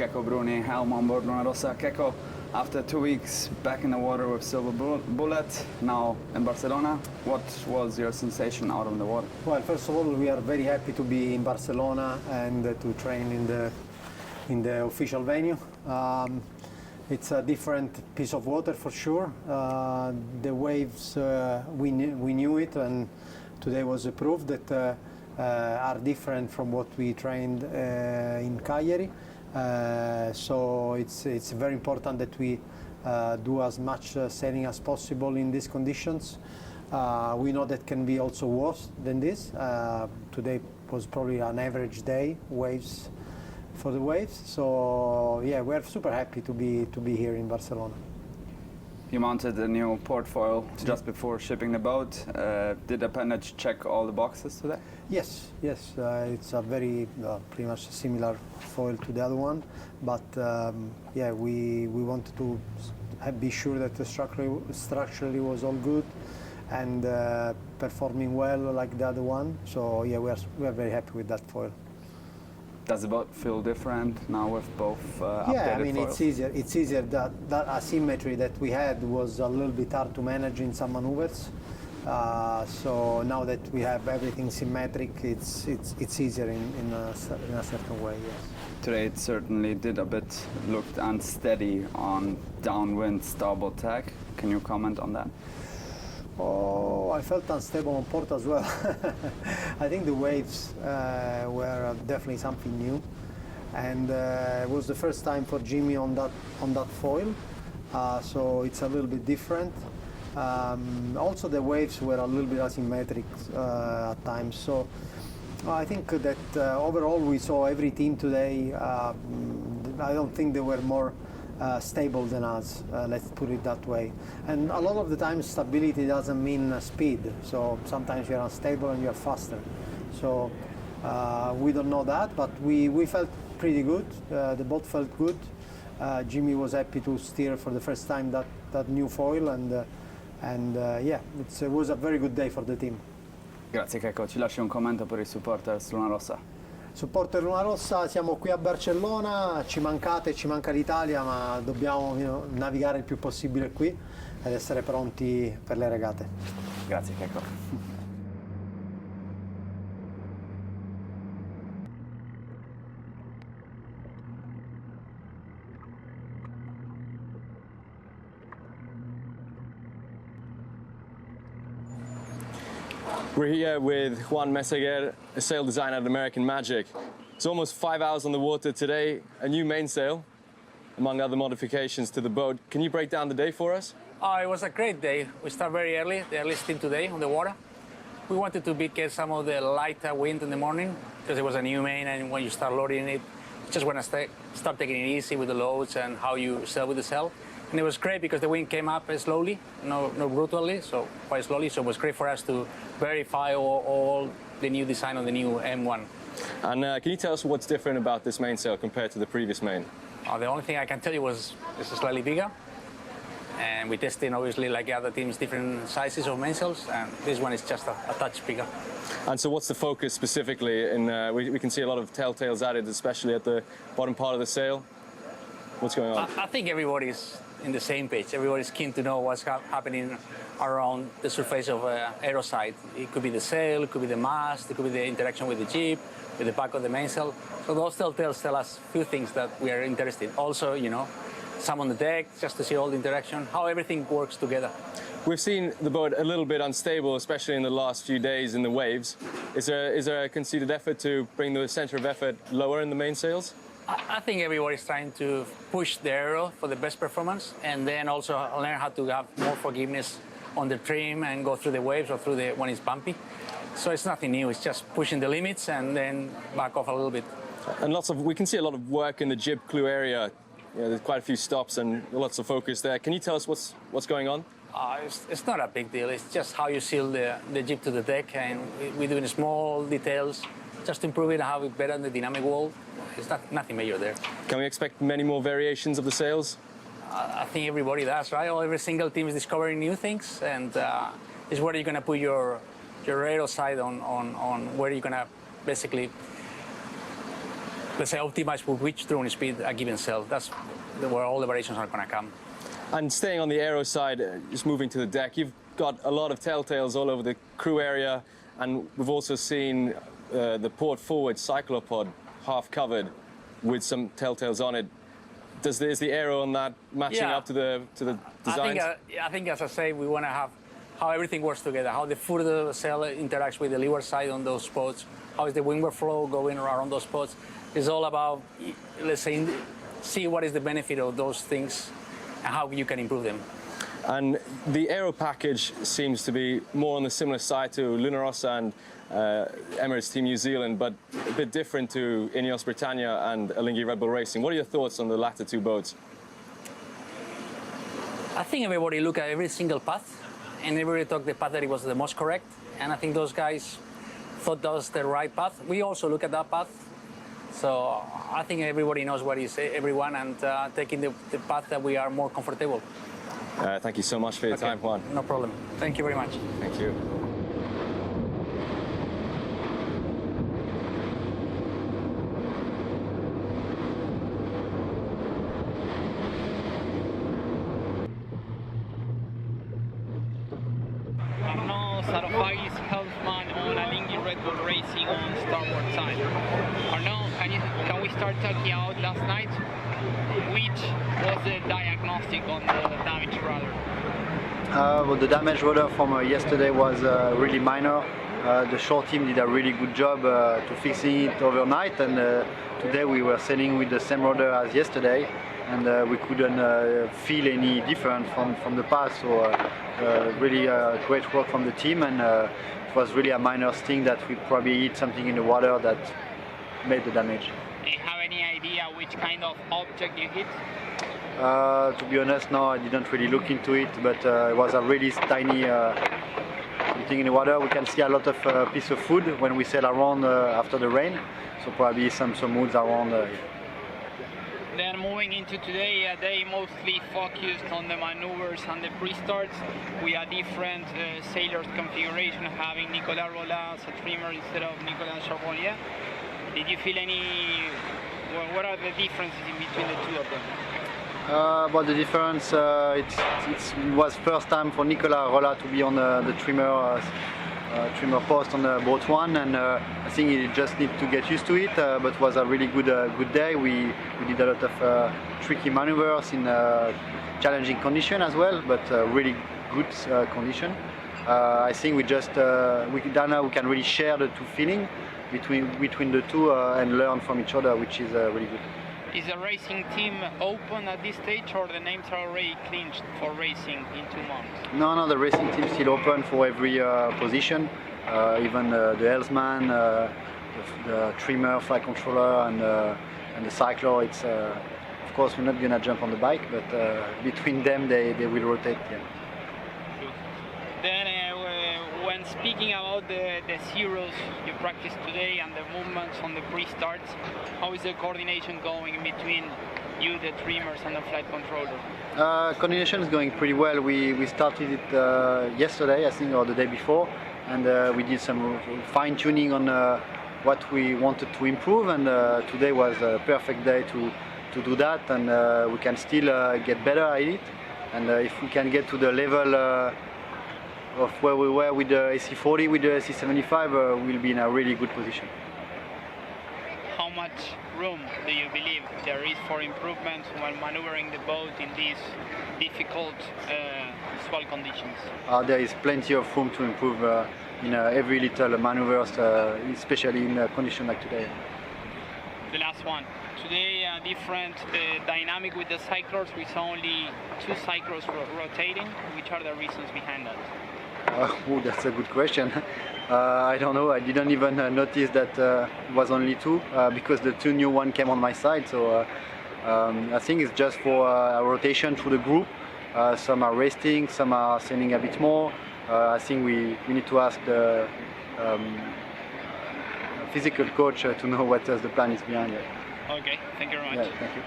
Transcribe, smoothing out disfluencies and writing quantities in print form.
Keko Bruni, helm on board Luna Rossa. Keko, after 2 weeks back in the water with Silver Bullet, now in Barcelona, what was your sensation out on the water? Well, first of all, we are very happy to be in Barcelona and to train in the official venue. It's a different piece of water for sure. The waves, we knew it, and today was a proof that are different from what we trained in Cagliari. So it's very important that we do as much sailing as possible in these conditions. We know that can be also worse than this. Today was probably an average day, waves for the waves. So yeah, we're super happy to be here in Barcelona. You mounted a new port foil just before shipping the boat. Did the appendage check all the boxes today? Yes. It's a very pretty much similar foil to the other one, but yeah, we wanted to be sure that the structurally was all good and performing well like the other one. So yeah, we are very happy with that foil. Does the boat feel different now with both updated Yeah, I mean foils? it's easier. That asymmetry that we had was a little bit hard to manage in some maneuvers. So now that we have everything symmetric, it's easier in a certain way. Yes. Today it certainly did a bit looked unsteady on downwind starboard tack. Can you comment on that? Oh, I felt unstable on port as well. I think the waves were definitely something new, and it was the first time for Jimmy on that foil, so it's a little bit different. Also, the waves were a little bit asymmetric at times. So I think that overall we saw every team today. I don't think they were more stable than us, let's put it that way. And a lot of the time stability doesn't mean speed, so sometimes you're unstable and you're faster. So we don't know that, but we felt pretty good. The boat felt good. Jimmy was happy to steer for the first time that new foil, and yeah, it was a very good day for the team. Grazie Keko, ci lasci un commento per i supporters Luna Rossa. Supporter Luna Rossa, siamo qui a Barcellona, ci mancate, ci manca l'Italia, ma dobbiamo navigare il più possibile qui ed essere pronti per le regate. Grazie Keko. We're here with Juan Meseguer, a sail designer at American Magic. It's almost 5 hours on the water today, a new mainsail, among other modifications to the boat. Can you break down the day for us? It was a great day. We started very early, the earliest team today on the water. We wanted to get some of the lighter wind in the morning because it was a new main, and when you start loading it, you just want to start taking it easy with the loads and how you sail with the sail. And it was great because the wind came up slowly, no brutally, so quite slowly. So it was great for us to verify all the new design on the new M1. And can you tell us what's different about this mainsail compared to the previous main? The only thing I can tell you was it's slightly bigger. And we tested, obviously, like other teams, different sizes of mainsails, and this one is just a touch bigger. And so what's the focus specifically? We can see a lot of telltales added, especially at the bottom part of the sail. What's going on? I think everybody's in the same page. Everybody's keen to know what's happening around the surface of aero side. It could be the sail, it could be the mast, it could be the interaction with the jib, with the back of the mainsail. So those telltales tell us a few things that we are interested in. Also, some on the deck, just to see all the interaction, how everything works together. We've seen the boat a little bit unstable, especially in the last few days in the waves. Is there a concerted effort to bring the center of effort lower in the mainsails? I think everybody's trying to push the aero for the best performance, and then also learn how to have more forgiveness on the trim and go through the waves or when it's bumpy. So it's nothing new. It's just pushing the limits and then back off a little bit. And we can see a lot of work in the jib clue area. There's quite a few stops and lots of focus there. Can you tell us what's going on? It's not a big deal. It's just how you seal the jib to the deck, and we're doing small details just to improve it and have it better in the dynamic wall. It's nothing major there. Can we expect many more variations of the sails? I think everybody does, right? Every single team is discovering new things, and it's where you're going to put your aero side on where you're going to basically let's say, optimize for which turning speed a given cell. That's where all the variations are going to come. And staying on the aero side, just moving to the deck, you've got a lot of telltales all over the crew area, and we've also seen the port forward cyclopod half covered with some telltales on it. Is the aero on that matching up to the designs? I think, as I say, we want to have how everything works together, how the foot of the cell interacts with the leeward side on those spots, how is the wingward flow going around those spots. It's all about, let's say, see what is the benefit of those things and how you can improve them. And the aero package seems to be more on the similar side to Luna Rossa and Emirates Team New Zealand, but a bit different to Ineos Britannia and Alinghi Red Bull Racing. What are your thoughts on the latter two boats? I think everybody look at every single path, and everybody took the path that it was the most correct, and I think those guys thought that was the right path. We also look at that path, so I think everybody knows what is everyone, and taking the path that we are more comfortable. Thank you so much for your time, Juan. No problem. Thank you very much. Thank you. Arnaud Sarofaghi's helmsman on Alinghi Red Bull Racing on starboard side. Arnaud, can we start talking about last night? Which was the diagnostic on the damaged rudder? Well, the damaged rudder from yesterday was really minor. The shore team did a really good job to fixing it overnight, and today we were sailing with the same rudder as yesterday, and we couldn't feel any different from the past. So really great work from the team, and it was really a minor sting that we probably hit something in the water that made the damage. Do you have any idea which kind of object you hit? To be honest, no, I didn't really look into it, but it was a really tiny thing in the water. We can see a lot of piece of food when we sail around after the rain, so probably some woods around. Then moving into today, a day mostly focused on the maneuvers and the pre-starts. We had different sailors configuration, having Nicolas Rolla as a trimmer instead of Nicolas Charbonnier. Did you feel any? What are the differences in between the two of them? About the difference, it was first time for Nicolas Rolla to be on the trimmer post on the boat one, and I think he just need to get used to it. But it was a really good day. We did a lot of tricky maneuvers in challenging condition as well, but really good condition. I think we can really share the two feeling between the two and learn from each other, which is really good. Is the racing team open at this stage, or the names are already clinched for racing in 2 months? No, the racing team is still open for every position, even the helmsman, the trimmer, flight controller, and the cycler. It's of course we're not gonna jump on the bike, but between them they will rotate. Yeah. Then when speaking about the zeros you practiced today and the movements on the pre-starts, how is the coordination going between you, the trimmers, and the flight controller? Coordination is going pretty well. We started it yesterday, I think, or the day before, and we did some fine-tuning on what we wanted to improve, and today was a perfect day to do that, and we can still get better at it, and if we can get to the level of where we were with the AC40, with the AC75, we'll be in a really good position. How much room do you believe there is for improvement when maneuvering the boat in these difficult swell conditions? There is plenty of room to improve in every little maneuvers, especially in a condition like today. The last one. Today, different dynamic with the cyclers. We saw only 2 cyclers rotating. Which are the reasons behind that? That's a good question. I don't know. I didn't even notice that it was only 2 because the 2 new one came on my side. So I think it's just for a rotation through the group. Some are resting, some are sailing a bit more. I think we need to ask the physical coach to know what the plan is behind it. Okay, thank you very much. Yeah, thank you.